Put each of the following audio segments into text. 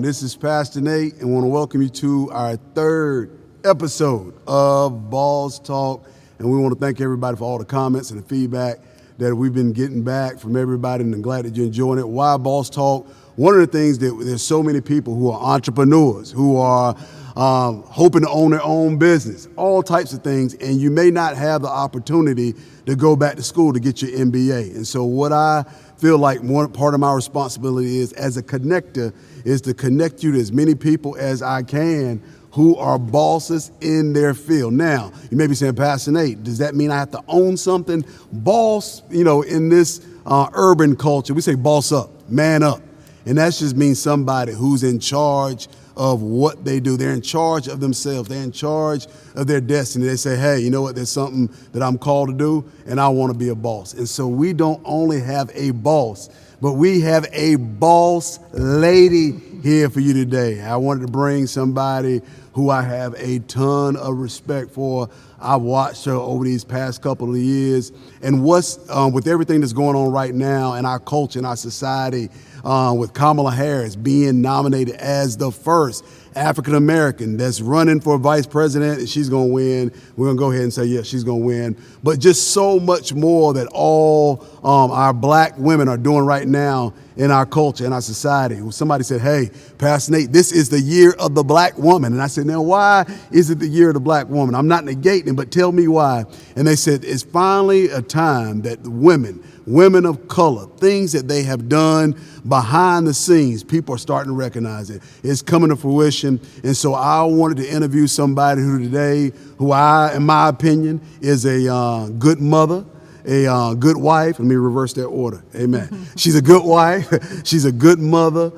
This is Pastor Nate, and want to welcome you to our third episode of Balls Talk. And we want to thank everybody for all the comments and the feedback that we've been getting back from everybody, and I'm glad that you're enjoying it. Why Balls Talk? One of the things that there's so many people who are entrepreneurs, who are hoping to own their own business, all types of things, and you may not have the opportunity to go back to school to get your MBA. And so what I feel like one part of my responsibility is, as a connector, is to connect you to as many people as I can who are bosses in their field. Now, you may be saying, Pastor Nate, does that mean I have to own something? Boss, in this urban culture, we say boss up, man up. And that just means somebody who's in charge of what they do. They're in charge of themselves. They're in charge of their destiny. They say, hey, you know what? There's something that I'm called to do, and I want to be a boss. And so we don't only have a boss, but we have a boss lady here for you today. I wanted to bring somebody who I have a ton of respect for. I've watched her over these past couple of years. And what's with everything that's going on right now in our culture, in our society, with Kamala Harris being nominated as the first African-American that's running for vice president, and she's going to win. We're going to go ahead and say, yeah, she's going to win. But just so much more that all our black women are doing right now in our culture, in our society. Somebody said, hey, Pastor Nate, this is the year of the black woman. And I said, now, why is it the year of the black woman? I'm not negating, but tell me why. And they said, it's finally a time that the women of color, things that they have done behind the scenes, people are starting to recognize it. It's coming to fruition. And so I wanted to interview somebody who I, in my opinion, is a good mother, a good wife. Let me reverse that order. Amen. She's a good wife. She's a good mother.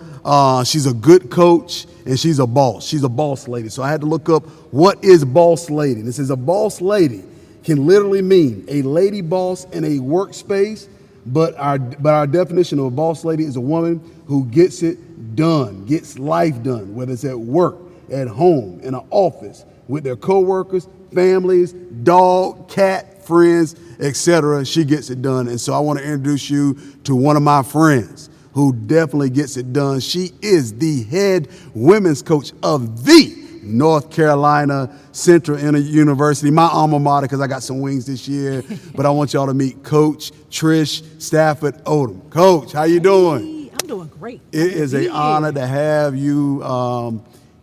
She's a good coach, and she's a boss. She's a boss lady. So I had to look up, what is boss lady? This is a boss lady can literally mean a lady boss in a workspace, but our definition of a boss lady is a woman who gets it done, gets life done, whether it's at work, at home, in an office, with their coworkers, families, dog, cat, friends, etc. She gets it done. And so I want to introduce you to one of my friends who definitely gets it done. She is the head women's coach of the North Carolina Central University, my alma mater, because I got some wings this year. But I want y'all to meet Coach Trisha Stafford-Odom. Coach, how you doing? I'm doing great. It is an honor to have you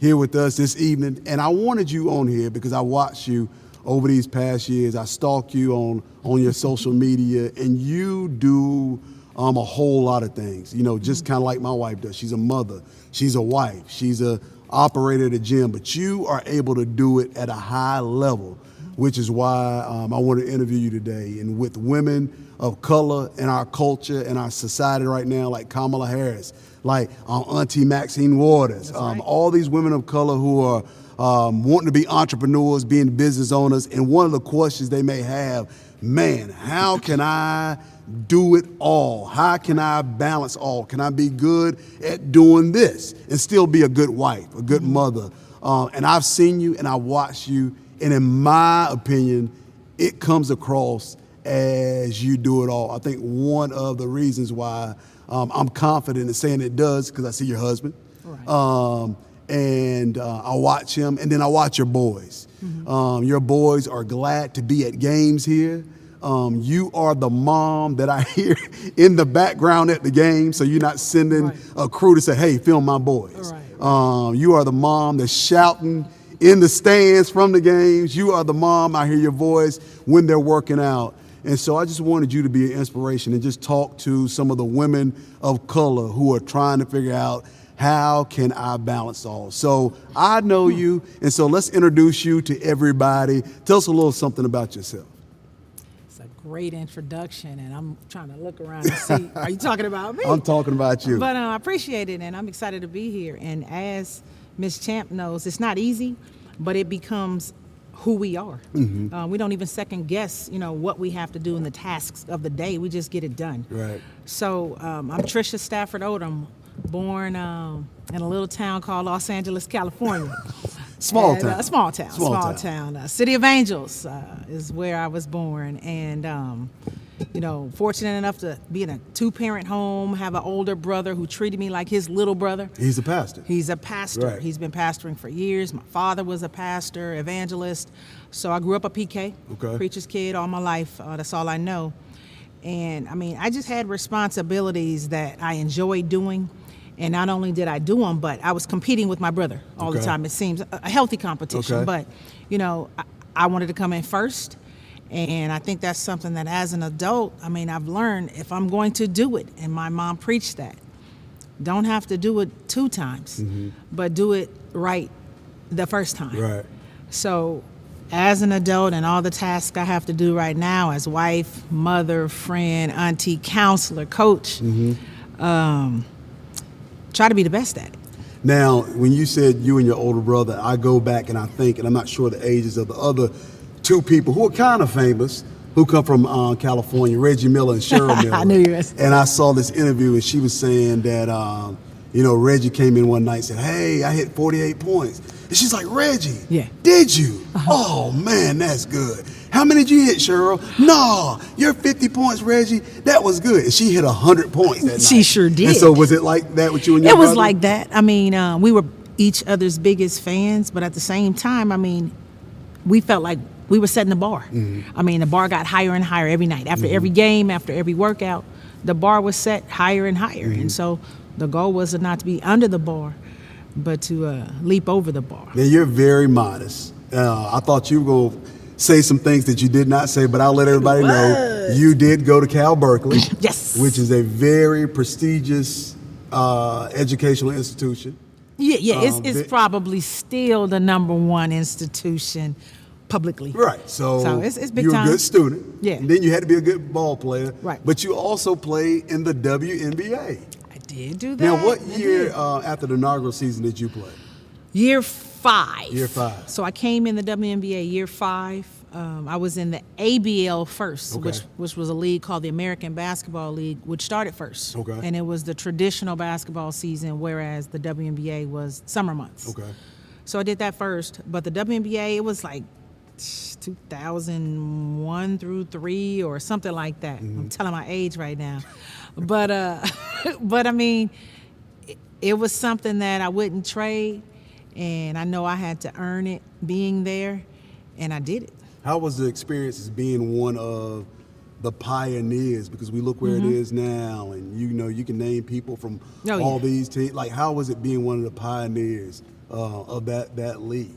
here with us this evening. And I wanted you on here because I watched you over these past years. I stalk you on your social media, and you do a whole lot of things, just kind of like my wife does. She's a mother, she's a wife, she's a operator at a gym, but you are able to do it at a high level, which is why I want to interview you today. And with women of color in our culture and our society right now, like Kamala Harris, like Auntie Maxine Waters, right. All these women of color who are wanting to be entrepreneurs, being business owners, and one of the questions they may have, man, how can I do it all? How can I balance all? Can I be good at doing this and still be a good wife, a good mother? And I've seen you and I watched you, and in my opinion, it comes across as you do it all. I think one of the reasons why I'm confident in saying it does, because I see your husband. Right. And I watch him, and then I watch your boys. Mm-hmm. Your boys are glad to be at games here. You are the mom that I hear in the background at the game, so you're not sending a crew to say, hey, film my boys. Right. You are the mom that's shouting in the stands from the games. You are the mom, I hear your voice when they're working out. And so I just wanted you to be an inspiration and just talk to some of the women of color who are trying to figure out, how can I balance all? So I know you, and so let's introduce you to everybody. Tell us a little something about yourself. It's a great introduction, and I'm trying to look around and see. Are you talking about me? I'm talking about you. But I appreciate it, and I'm excited to be here. And as Ms. Champ knows, it's not easy, but it becomes who we are. Mm-hmm. We don't even second guess, what we have to do in the tasks of the day. We just get it done. Right. So I'm Trisha Stafford-Odom, born in a little town called Los Angeles, California. Small town. Small town. City of Angels is where I was born. And fortunate enough to be in a 2-parent home, have an older brother who treated me like his little brother. He's a pastor. He's a pastor. Right. He's been pastoring for years. My father was a pastor, evangelist. So I grew up a PK, preacher's kid all my life. That's all I know. And I just had responsibilities that I enjoyed doing. And not only did I do them, but I was competing with my brother all the time. It seems a healthy competition. But, I wanted to come in first. And I think that's something that as an adult, I've learned if I'm going to do it, and my mom preached that, don't have to do it 2 times, but do it right the first time. Right. So as an adult and all the tasks I have to do right now as wife, mother, friend, auntie, counselor, coach, try to be the best at it. Now, when you said you and your older brother, I go back and I think, and I'm not sure the ages of the other 2 people who are kind of famous, who come from California, Reggie Miller and Cheryl Miller. I knew you were. And I saw this interview, and she was saying that, Reggie came in one night and said, hey, I hit 48 points. And she's like, Reggie, did you? Oh, man, that's good. How many did you hit, Cheryl? No, you're 50 points, Reggie. That was good. And she hit 100 points that night. She sure did. And so was it like that with you and your brother? It was like that. We were each other's biggest fans, but at the same time, we felt like we were setting the bar. The bar got higher and higher every night. After every game, after every workout, the bar was set higher and higher. And so the goal was not to be under the bar, but to leap over the bar. Now, you're very modest. I thought you were going to say some things that you did not say, but I'll let everybody know you did go to Cal Berkeley. Yes. Which is a very prestigious educational institution. It's probably still the #1 institution publicly. Right. So it's big you're time. a good student. Yeah. And then you had to be a good ball player. Right. But you also played in the WNBA. I did do that. Now, what year after the inaugural season did you play? Year 5. Year 5. So I came in the WNBA year 5. I was in the ABL first, which was a league called the American Basketball League, which started first. Okay. And it was the traditional basketball season, whereas the WNBA was summer months. Okay. So I did that first. But the WNBA, it was like 2001 through 3 or something like that. I'm telling my age right now. But it was something that I wouldn't trade. And I know I had to earn it being there, and I did it. How was the experience as being one of the pioneers? Because we look where it is now, and you can name people from all these teams. Like, how was it being one of the pioneers of that league?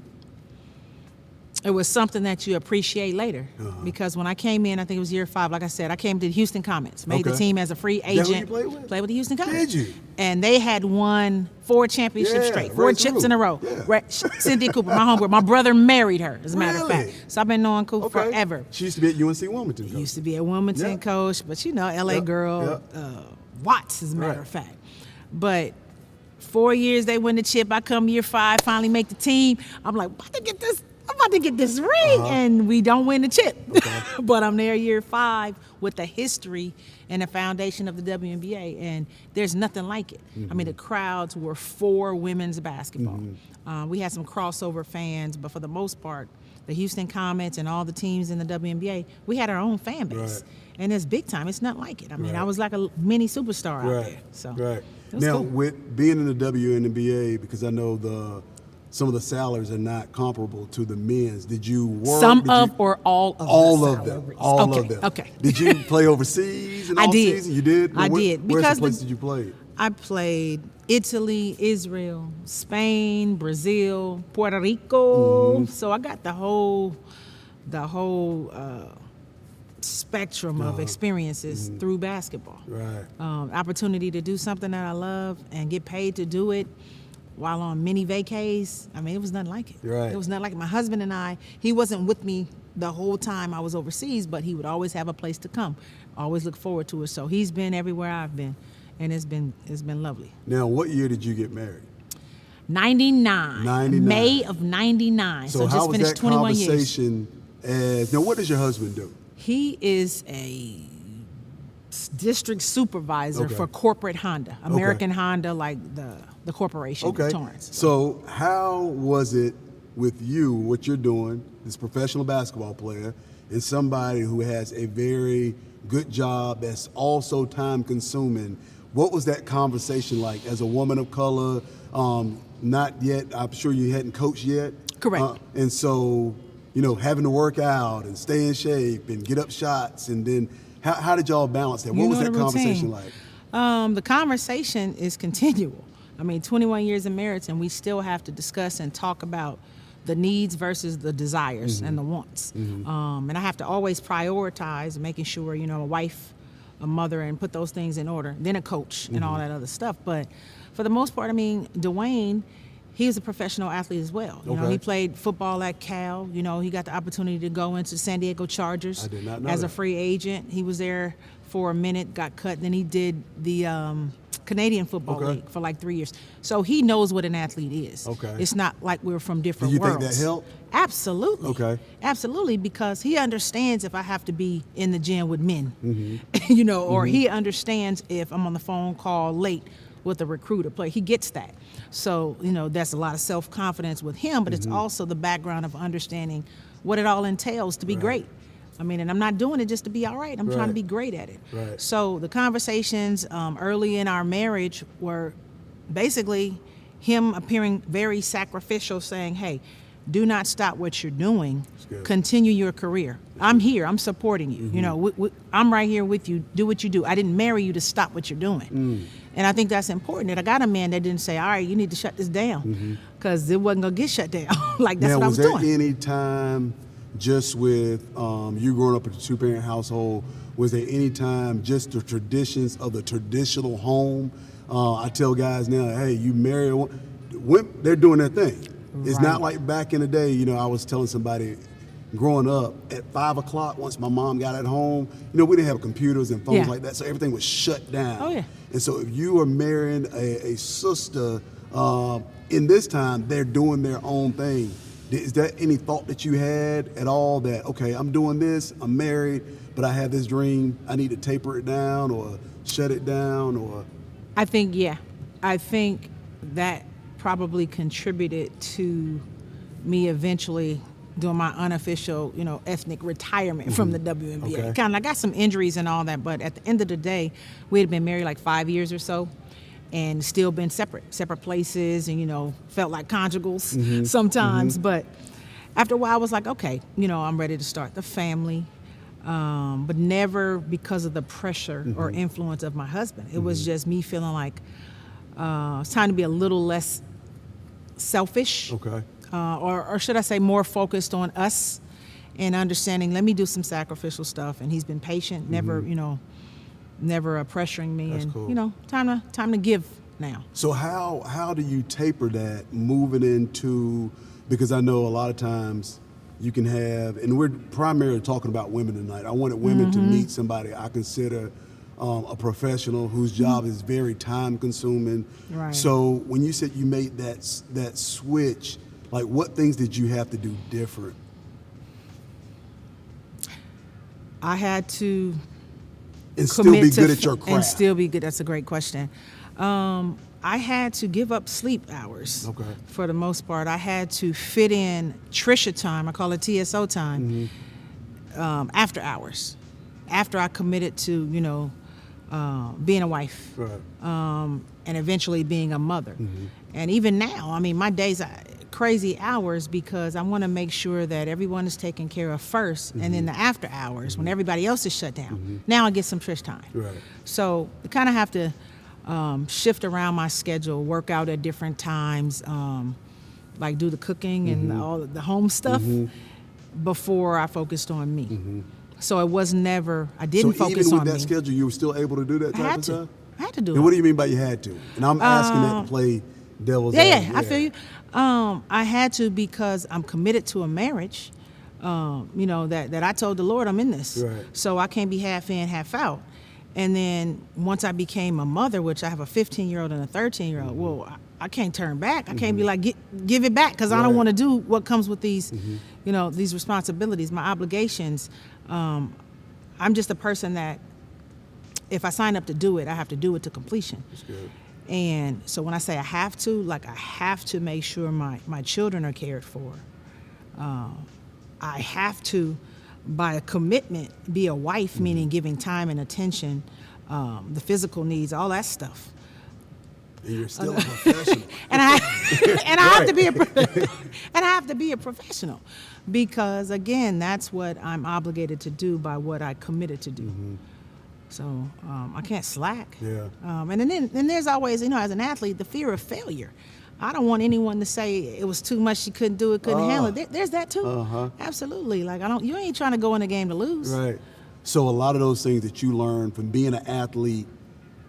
It was something that you appreciate later. Because when I came in, I think it was year 5, like I said, I came to the Houston Comets, made the team as a free agent. Is that who you played with? Played with the Houston Comets. Did you? And they had won 4 championships straight, 4 chips in a row. Yeah. Cynthia Cooper, my homegirl, my brother married her, as a matter of fact. So I've been knowing Cooper forever. She used to be at UNC Wilmington. Used to be at Wilmington coach, but LA girl, Watts, as a matter of fact. But 4 years they win the chip. I come year 5, finally make the team. I'm like, I'm about to get this ring, and we don't win the chip. But I'm there year 5 with the history and the foundation of the WNBA, and there's nothing like it. The crowds were for women's basketball. We had some crossover fans, but for the most part, the Houston Comets and all the teams in the WNBA, we had our own fan base. And it's big time. It's not like it. I was like a mini superstar out there. So Now, cool. with being in the WNBA, because I know some of the salaries are not comparable to the men's. Did you work? Or all of all the of salaries? them. All of them. Okay. Did you play overseas in off-season? You did? I did. Where's the place did you play? I played Italy, Israel, Spain, Brazil, Puerto Rico. So I got the whole spectrum of experiences through basketball. Right. Opportunity to do something that I love and get paid to do it while on mini vacays. It was nothing like it. Right. It was nothing like it. My husband and he wasn't with me the whole time I was overseas, but he would always have a place to come. Always look forward to it. So he's been everywhere I've been, and it's been lovely. Now, what year did you get married? 99. May of 99. So just finished 21 years. Conversation now, what does your husband do? He is a district supervisor for corporate Honda, American Honda, like the corporation, Torrance. So how was it with you, what you're doing, this professional basketball player, and somebody who has a very good job that's also time consuming. What was that conversation like as a woman of color? Not yet, I'm sure you hadn't coached yet. Correct. And so, having to work out and stay in shape and get up shots, and then how did y'all balance that? What was that conversation like? The conversation is continual. 21 years of marriage, and we still have to discuss and talk about the needs versus the desires and the wants. And I have to always prioritize making sure, a wife, a mother, and put those things in order, then a coach and all that other stuff. But for the most part, Dwayne, he was a professional athlete as well. He played football at Cal. He got the opportunity to go into San Diego Chargers I did not know as that. a free agent. He was there for a minute, got cut. Then he did the Canadian Football League for like 3 years. So he knows what an athlete is. Okay. It's not like we're from different Do you worlds. think that helped? Absolutely. Okay. Absolutely, because he understands if I have to be in the gym with men, or he understands if I'm on the phone call late with a recruiter player. He gets that. So, that's a lot of self-confidence with him, but it's also the background of understanding what it all entails to be great. And I'm not doing it just to be all right. I'm trying to be great at it. Right. So the conversations early in our marriage were basically him appearing very sacrificial, saying, hey, do not stop what you're doing. Continue your career. I'm here. I'm supporting you. I'm right here with you. Do what you do. I didn't marry you to stop what you're doing. And I think that's important. And I got a man that didn't say, all right, you need to shut this down, because it wasn't going to get shut down. Like, that's what I was doing. Was there any time, just with you growing up in a two-parent household, was there any time just the traditions of the traditional home? I tell guys now, hey, you marry a woman, they're doing their thing. It's not like back in the day. I was telling somebody growing up at 5 o'clock, once my mom got at home, we didn't have computers and phones like that, so everything was shut down. Oh, yeah. And so if you are marrying a sister, in this time, they're doing their own thing. Is there any thought that you had at all that, okay, I'm doing this, I'm married, but I have this dream, I need to taper it down or shut it down? Or I think that probably contributed to me eventually doing my unofficial, ethnic retirement from the WNBA. Okay. I got some injuries and all that, but at the end of the day, we had been married like 5 years or so, and still been separate places, and felt like conjugals sometimes. But after a while, I was like, okay, I'm ready to start the family, but never because of the pressure or influence of my husband. It was just me feeling like it's time to be a little less selfish. Okay. Or should I say more focused on us and understanding, let me do some sacrificial stuff. And he's been patient, never pressuring me. That's and cool. Time to give now. So how do you taper that moving into, because I know a lot of times you can have, and we're primarily talking about women tonight. I wanted women to meet somebody I consider a professional whose job is very time consuming. Right. So when you said you made that switch, like what things did you have to do different? I had to And still be good at your craft. And still be good. That's a great question. I had to give up sleep hours. Okay. For the most part, I had to fit in Trisha time. I call it TSO time. After hours, after I committed to being a wife, Right. and eventually being a mother. And even now, my days are crazy hours because I want to make sure that everyone is taken care of first, and then the after hours when everybody else is shut down. Now I get some Trish time. Right. So I kind of have to shift around my schedule, work out at different times, like do the cooking and all the home stuff before I focused on me. So it was never, I didn't focus on me. So even with that schedule, you were still able to do that type of stuff? I had to do it. And what do you mean by you had to? And I'm asking that to play devil's advocate. I feel you. I had to because I'm committed to a marriage, that I told the Lord I'm in this. Right. So I can't be half in, half out. And then once I became a mother, which I have a 15-year-old and a 13-year-old, well, I can't turn back. I can't be like, give it back, because I don't want to do what comes with these, these responsibilities, my obligations. I'm just a person that if I sign up to do it, I have to do it to completion. That's good. And so when I say I have to, like, I have to make sure my children are cared for. I have to, by a commitment, be a wife, meaning giving time and attention, the physical needs, all that stuff. And you're still a professional. and I have to be I have to be a professional, because again, that's what I'm obligated to do by what I committed to do. Mm-hmm. So I can't slack. Yeah. And then there's always, as an athlete, the fear of failure. I don't want anyone to say it was too much, she couldn't do it, couldn't handle it. There's that too. Absolutely. Like, you ain't trying to go in a game to lose. Right. So a lot of those things that you learn from being an athlete,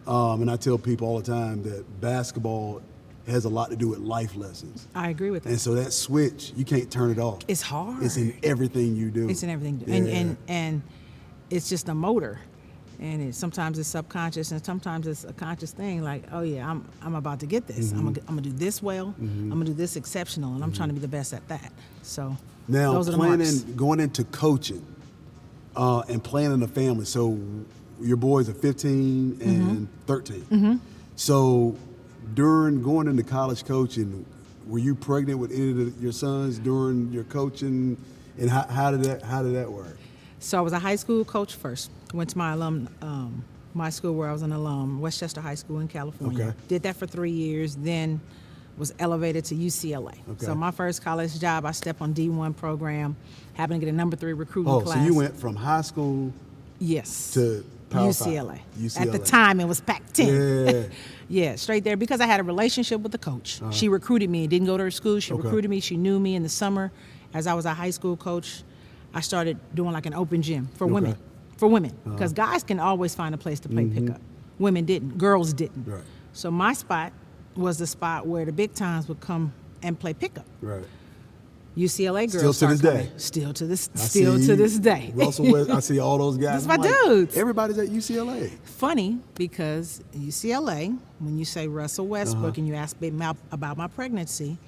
and I tell people all the time that basketball has a lot to do with life lessons. I agree with that. And so that switch, you can't turn it off. It's hard. It's in everything you do. It's in everything you do. Yeah. And it's just a motor. And sometimes it's subconscious, and sometimes it's a conscious thing. Like, oh yeah, I'm about to get this. I'm gonna do this well. I'm gonna do this exceptional, and I'm trying to be the best at that. So now, those are the marks. going into coaching and planning a family. So your boys are 15 and 13. So during going into college coaching, were you pregnant with any of your sons during your coaching? And how did that work? So I was a high school coach first. Went to my school where I was an alum, Westchester High School in California. Okay. Did that for 3 years, then was elevated to UCLA. Okay. So my first college job, I stepped on D1 program, happened to get a number 3 recruiting class. So you went from high school yes. to Power UCLA. 5. UCLA. At the time, it was Pac-10. Yeah. Yeah, straight there, because I had a relationship with the coach. She recruited me, didn't go to her school. She Okay. recruited me. She knew me in the summer. As I was a high school coach, I started doing like an open gym for women. For women, because guys can always find a place to play pickup. Women didn't. Girls didn't. Right. So my spot was the spot where the big times would come and play pickup. Right. UCLA girls Still to this start coming. day. Still to this day. Russell West, I see all those guys. That's my I'm like, dudes. Everybody's at UCLA. Funny, because UCLA, when you say Russell Westbrook and you ask me about my pregnancy,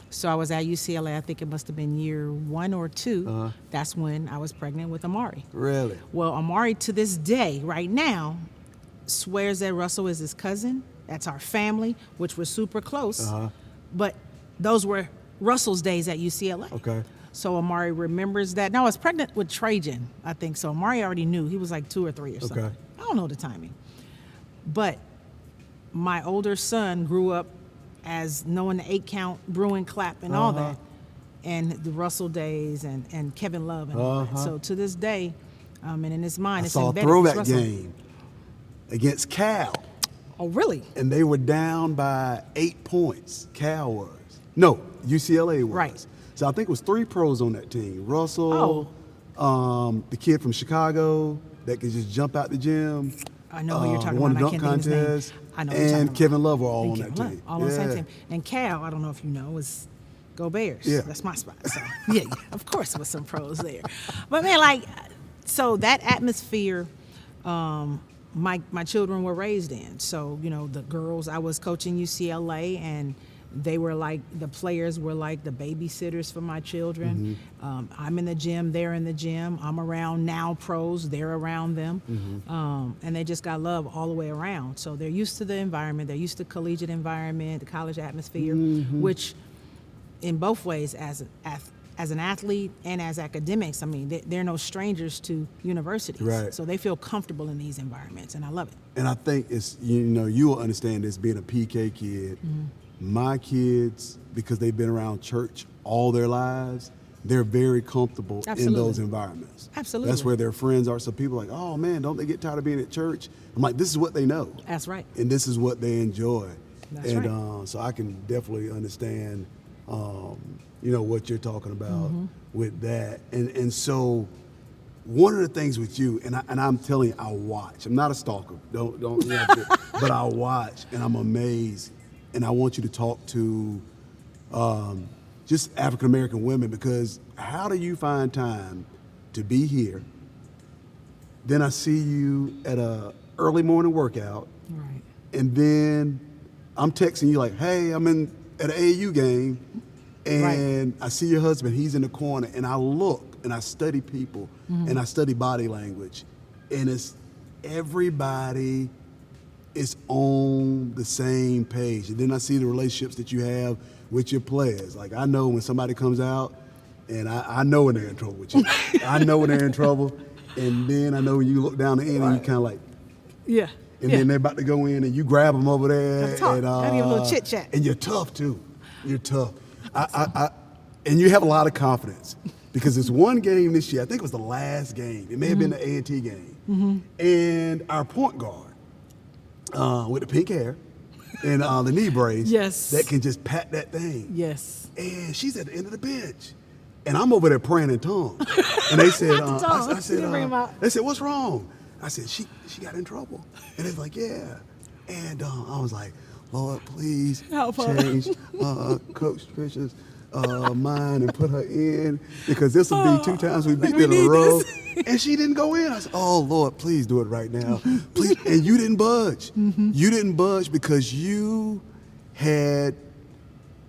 so I was at UCLA, I think it must have been year 1 or 2. That's when I was pregnant with Amari. Really? Well, Amari to this day, right now, swears that Russell is his cousin. That's our family, which we're super close. But those were Russell's days at UCLA. Okay. So Amari remembers that. No, I was pregnant with Trajan, I think. So Amari already knew. He was like 2 or 3 or something. Okay. I don't know the timing. But my older son grew up as knowing the 8-count brewing clap and all that, and the Russell days and Kevin Love and all that. So to this day, and in his mind, it's saw a embedded. throwback Russell. game against Cal, Oh, really? and they were down by 8 points. Cal was. No, UCLA was. Right. So I think it was 3 pros on that team. Russell, the kid from Chicago that could just jump out the gym. I know who you're talking won about. the I dunk can't think of his contest. name. I know who you're talking And about. Kevin Love were all And on Kevin that Love, team. all on the same team. And Cal, I don't know if you know, was Go Bears. Yeah. That's my spot. So yeah, of course there was some pros there. But man, like, so that atmosphere, my children were raised in. So, the girls, I was coaching UCLA, and they were like, the players were like the babysitters for my children. I'm in the gym, they're in the gym. I'm around now pros, they're around them. And they just got love all the way around. So they're used to the environment, they're used to collegiate environment, the college atmosphere, which in both ways, as an athlete and as academics, I mean, they're no strangers to universities. Right. So they feel comfortable in these environments, and I love it. And I think it's, you will understand this being a PK kid. My kids, because they've been around church all their lives, they're very comfortable in those environments. Absolutely. That's where their friends are. So people are like, oh man, don't they get tired of being at church? I'm like, this is what they know. That's right. And this is what they enjoy. That's right. So I can definitely understand, what you're talking about with that. And so one of the things with you, and I'm telling you, I watch. I'm not a stalker. Don't but I watch, and I'm amazed. And I want you to talk to just African American women, because how do you find time to be here? Then I see you at a early morning workout, Right. and then I'm texting you like, "Hey, I'm at an AAU game," and I see your husband. He's in the corner, and I look and I study people, and I study body language, and it's everybody is on the same page. And then I see the relationships that you have with your players. Like, I know when somebody comes out, and I know when they're in trouble with you. I know when they're in trouble, and then I know when you look down the end and you kind of like, yeah. And then they're about to go in, and you grab them over there. And a little chit chat. And you're tough too. You're tough. And you have a lot of confidence because there's one game this year. I think it was the last game. It may have been the A&T game. And our point guard with the pink hair and the knee brace, that can just pat that thing. Yes. And she's at the end of the bench. And I'm over there praying in tongues. And they said, I said, they said, what's wrong? I said, she got in trouble. And they're like, yeah. And I was like, Lord, please change Coach Trisha's mind and put her in, because this will be 2 times we beat them in a row. And she didn't go in. I said, oh, Lord, please do it right now. Please. And you didn't budge. You didn't budge because you had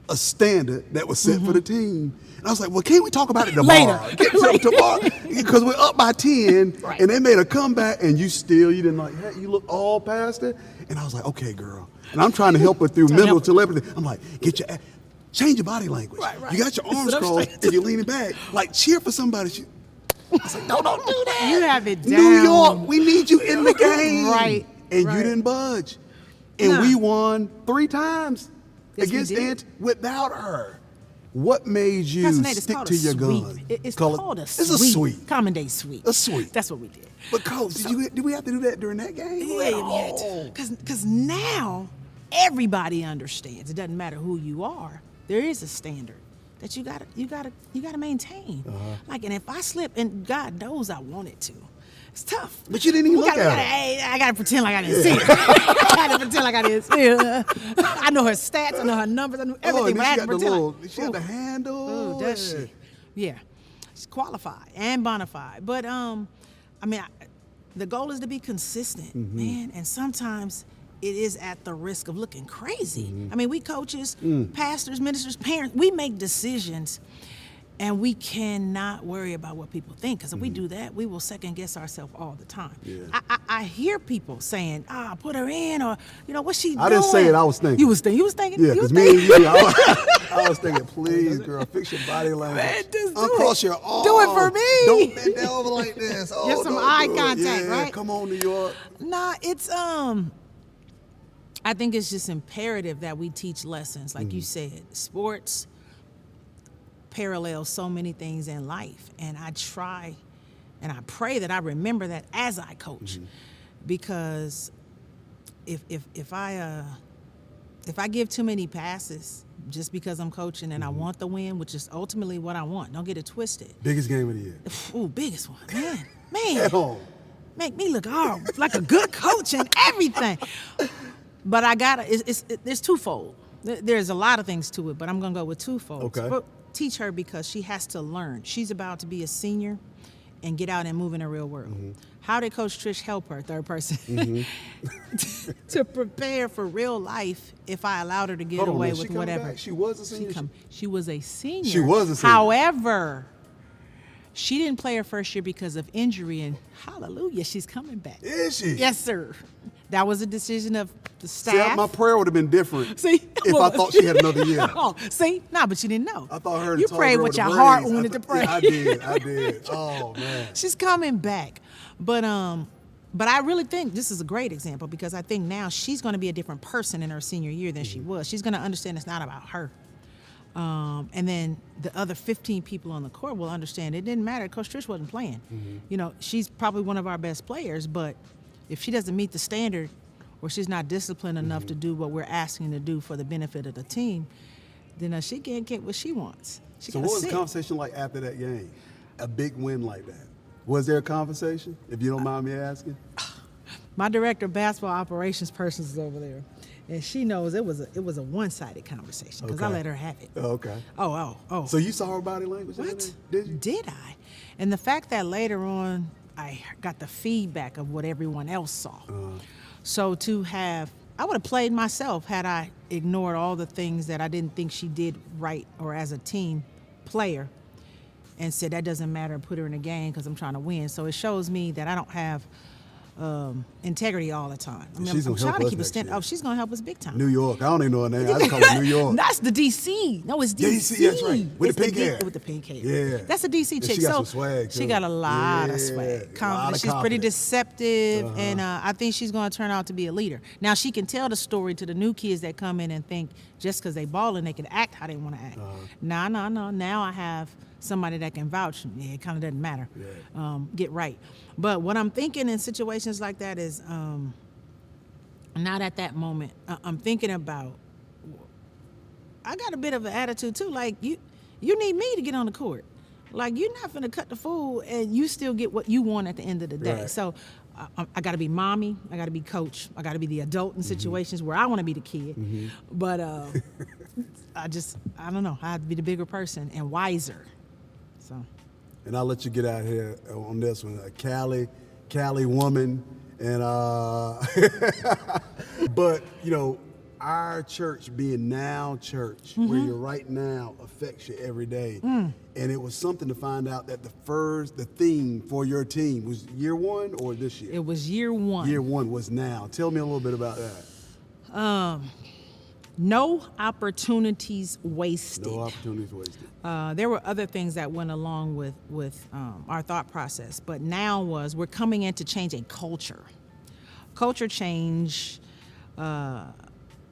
a standard that was set for the team. And I was like, well, can't we talk about it tomorrow? Tomorrow. Because we're up by 10, and they made a comeback, and you didn't like, hey, you look all past it. And I was like, okay, girl. And I'm trying to help her through mental telepathy. I'm like, change your body language. You got your arms crossed, and you're leaning back. Like, cheer for somebody. I was like, no, don't do that. You have it down. New York, we need you in the game. And you didn't budge. And we won 3 times against Ant without her. What made you stick to your guns? It's called a sweep. It's a sweep. Common day sweep. A sweep. That's what we did. But Coach, did we have to do that during that game? Yeah, we had to. Because now everybody understands. It doesn't matter who you are. There is a standard that you gotta maintain. Like, and if I slip, and God knows I wanted to. It's tough. But you didn't even look at it. I got to pretend like I didn't see it. I had to pretend like I didn't see it. I know her stats. I know her numbers. I know everything. But I had to pretend. She had the handle. Oh, does she? Yeah. She's qualified and bona fide. But, the goal is to be consistent, man. And sometimes it is at the risk of looking crazy. I mean, we coaches, pastors, ministers, parents, we make decisions. And we cannot worry about what people think, because if we do that, we will second guess ourselves all the time. Yeah. I hear people saying, put her in, or, what's she doing? I didn't say it, I was thinking. You was thinking? Yeah, because me and you, I was thinking, please, girl, fix your body language. Man, just uncross your arm. Do it for me. Don't bend down over like this. Oh, get some eye contact, right? Come on, New York. Nah, it's, I think it's just imperative that we teach lessons. Like you said, sports parallels so many things in life, and I try and I pray that I remember that as I coach, because if I give too many passes just because I'm coaching and I want the win, which is ultimately what I want, don't get it twisted. Biggest game of the year. Ooh, biggest one, man. At home. Make me look like a good coach and everything. But I gotta. There's twofold. There's a lot of things to it, but I'm gonna go with twofold. Okay. But teach her, because she has to learn. She's about to be a senior and get out and move in the real world. How did Coach Trish help her, third person, to prepare for real life if I allowed her to get away with whatever? She was a senior. She was a senior. She was a senior. However, she didn't play her first year because of injury, and hallelujah, she's coming back. Is she? Yes, sir. That was a decision of the staff. See, my prayer would have been different if I thought she had another year. But you didn't know. I thought her. You prayed what your heart wanted to pray. Yeah, I did. Oh, man. She's coming back. But I really think this is a great example, because I think now she's going to be a different person in her senior year than she was. She's going to understand it's not about her. And then the other 15 people on the court will understand it didn't matter. Coach Trish wasn't playing. She's probably one of our best players, but if she doesn't meet the standard, or she's not disciplined enough to do what we're asking to do for the benefit of the team, then she can't get what she wants. So what was the conversation like after that game? A big win like that. Was there a conversation, if you don't mind me asking? My director of basketball operations person is over there, and she knows it was a one-sided conversation, because I let her have it. Okay. Oh. So you saw her body language? What? Did you? Did I? And the fact that later on I got the feedback of what everyone else saw. So I would have played myself had I ignored all the things that I didn't think she did right, or as a team player, and said that doesn't matter, put her in a game because I'm trying to win. So it shows me that I don't have integrity all the time. I mean, She's I'm gonna trying help to us keep it next standard. year. Oh, she's going to help us big time. New York. I don't even know her name. I just call her New York. That's the DC. No, it's Yeah, DC. DC, that's right. With the pink hair. With the pink hair. Yeah. That's a DC And chick. she got So some swag, she too. got a lot of Yeah, swag. a lot of Confidence. She's pretty confidence. deceptive, and I think she's going to turn out to be a leader. Now, she can tell the story to the new kids that come in and think just because they balling, they can act how they want to act. No. Now I have somebody that can vouch. Yeah, it kind of doesn't matter. Yeah. Get right. But what I'm thinking in situations like that is not at that moment. I'm thinking about, I got a bit of an attitude too. Like, you need me to get on the court. Like, you're not finna cut the fool and you still get what you want at the end of the day. Right. So I got to be mommy. I got to be coach. I got to be the adult in situations where I want to be the kid. But I don't know. I have to be the bigger person and wiser. So. And I'll let you get out here on this one. A Cali woman. And but you know, our church being Now Church, where you're right now, affects you every day. And it was something to find out that the theme for your team was year one or this year? It was year one. Year one was Now. Tell me a little bit about that. No opportunities wasted. No opportunities wasted. There were other things that went along with our thought process, but now we're coming in to change a culture. Culture change,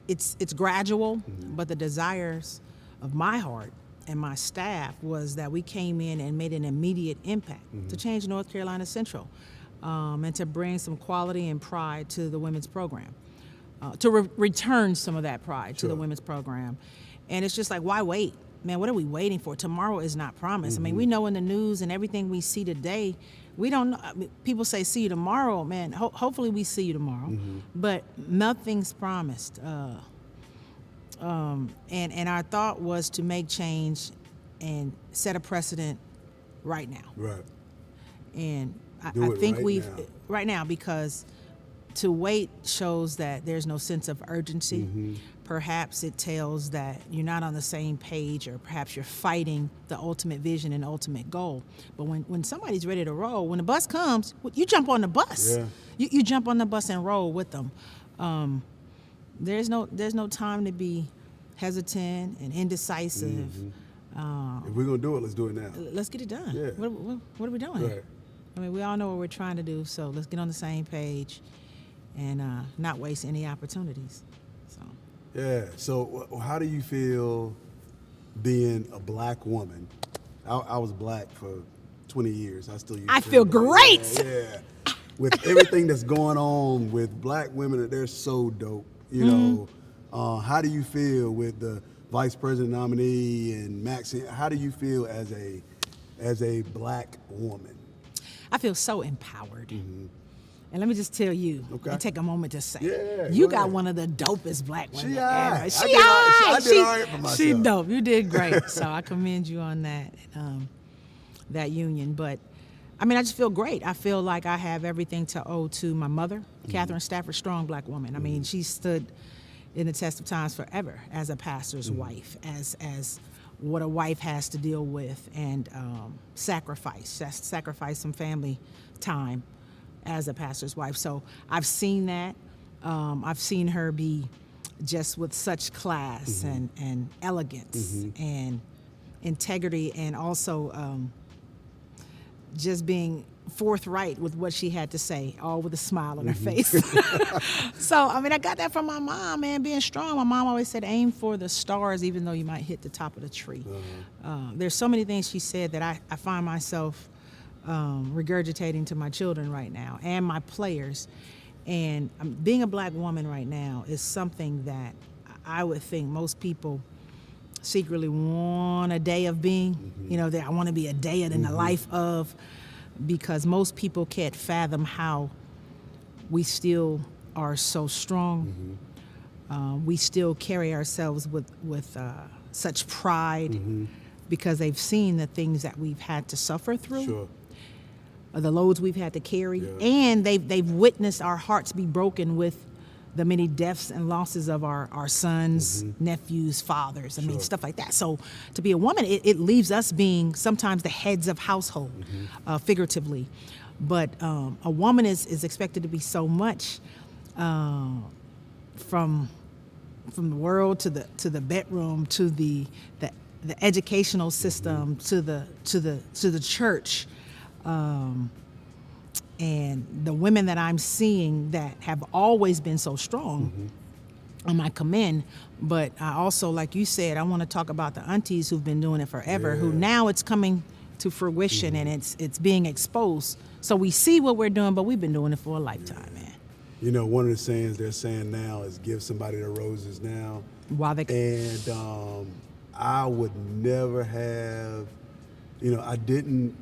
it's gradual, but the desires of my heart and my staff was that we came in and made an immediate impact to change North Carolina Central, and to bring some quality and pride to the women's program. To return some of that pride to the women's program. And it's just like, why wait? Man, what are we waiting for? Tomorrow is not promised. I mean, we know in the news and everything we see today, we don't know. I mean, people say, see you tomorrow. Man, hopefully we see you tomorrow. But nothing's promised. And our thought was to make change and set a precedent right now. Right. And I right think now. right now, because to wait shows that there's no sense of urgency. Perhaps it tells that you're not on the same page, or perhaps you're fighting the ultimate vision and ultimate goal. But when somebody's ready to roll, when the bus comes, you jump on the bus. Yeah. You jump on the bus and roll with them. There's no time to be hesitant and indecisive. If we're gonna do it, let's do it now. Let's get it done. Yeah. What are we doing? Right. I mean, we all know what we're trying to do, so let's get on the same page and not waste any opportunities. So. Yeah. So how do you feel being a black woman? I was black for 20 years. I still use. I feel great. Yeah. With everything that's going on with black women, they're so dope. You know, how do you feel with the vice president nominee and Maxine? How do you feel as a black woman? I feel so empowered. And let me just tell you, and take a moment to say, you got one of the dopest black women ever. I did all right for myself. She dope. You did great. So I commend you on that, that union. But I mean, I just feel great. I feel like I have everything to owe to my mother, Catherine Stafford, strong black woman. I mean, she stood in the test of times forever as a pastor's wife, as what a wife has to deal with, and sacrifice some family time as a pastor's wife. So I've seen that. I've seen her be just with such class and elegance and integrity, and also just being forthright with what she had to say, all with a smile on her face. So, I mean, I got that from my mom, man, being strong. My mom always said, aim for the stars, even though you might hit the top of the tree. There's so many things she said that I find myself regurgitating to my children right now and my players. And being a black woman right now is something that I would think most people secretly want a day of being. You know, I want to be a day in the life of, because most people can't fathom how we still are so strong. We still carry ourselves with such pride because they've seen the things that we've had to suffer through, the loads we've had to carry, and they've witnessed our hearts be broken with the many deaths and losses of our sons, nephews, fathers. I mean, stuff like that. So to be a woman, it leaves us being sometimes the heads of household, figuratively. But a woman is expected to be so much from the world to the bedroom to the educational system to the church. And the women that I'm seeing that have always been so strong, I commend. But I also, like you said, I want to talk about the aunties who've been doing it forever, who now it's coming to fruition and it's being exposed. So we see what we're doing, but we've been doing it for a lifetime, man. You know, one of the sayings they're saying now is give somebody the roses now. While they And I would never have, I didn't.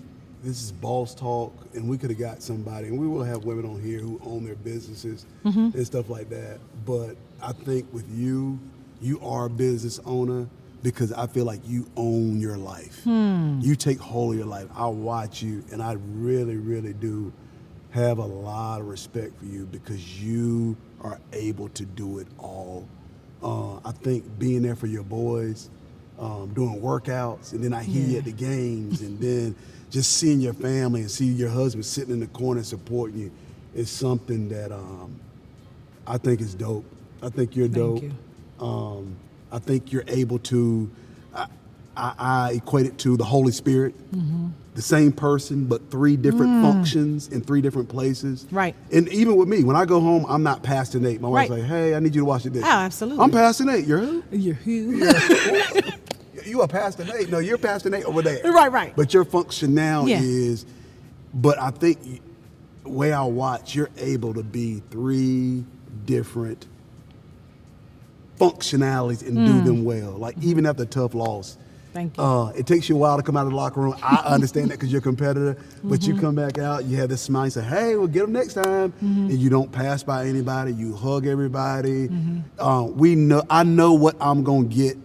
This is Boss Talk, and we could have got somebody, and we will have women on here who own their businesses and stuff like that. But I think with you are a business owner because I feel like you own your life. You take hold of your life. I watch you, and I really, really do have a lot of respect for you because you are able to do it all. I think being there for your boys, doing workouts, and then I hear you at the games, and then just seeing your family and see your husband sitting in the corner supporting you is something that I think is dope. I think you're dope. Thank you. I think you're able to, I equate it to the Holy Spirit, the same person, but three different functions in three different places. Right. And even with me, when I go home, I'm not Pastor Nate. My wife's like, hey, I need you to wash the dishes. Oh, absolutely. I'm Pastor Nate. You're who? You're who? You are Pastor Nate. No, you're Pastor Nate over there. Right. But your function now is, but I think the way I watch, you're able to be three different functionalities and do them well. Like even after a tough loss. Thank you. It takes you a while to come out of the locker room. I understand that because you're a competitor, but you come back out, you have this smile, you say, hey, we'll get them next time. And you don't pass by anybody. You hug everybody. I know what I'm going to get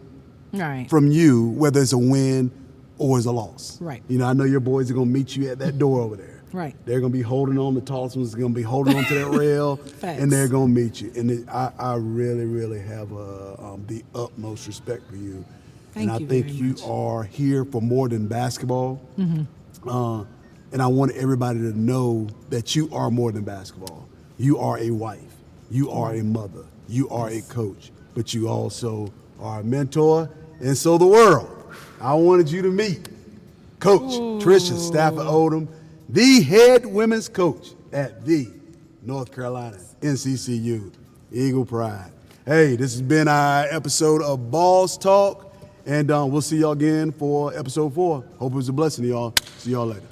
from you, whether it's a win or it's a loss. Right. I know your boys are going to meet you at that door over there. Right. They're going to be holding on. The tallest ones are going to be holding on to that rail, and they're going to meet you. And I really, really have the utmost respect for you. Thank you. And I think you are here for more than basketball. And I want everybody to know that you are more than basketball. You are a wife. You are a mother. You are a coach. But you also are a mentor. And so the world, I wanted you to meet Coach Trisha Stafford-Odom, the head women's coach at the North Carolina NCCU Eagle Pride. Hey, this has been our episode of Balls Talk, and we'll see y'all again for episode 4. Hope it was a blessing to y'all. See y'all later.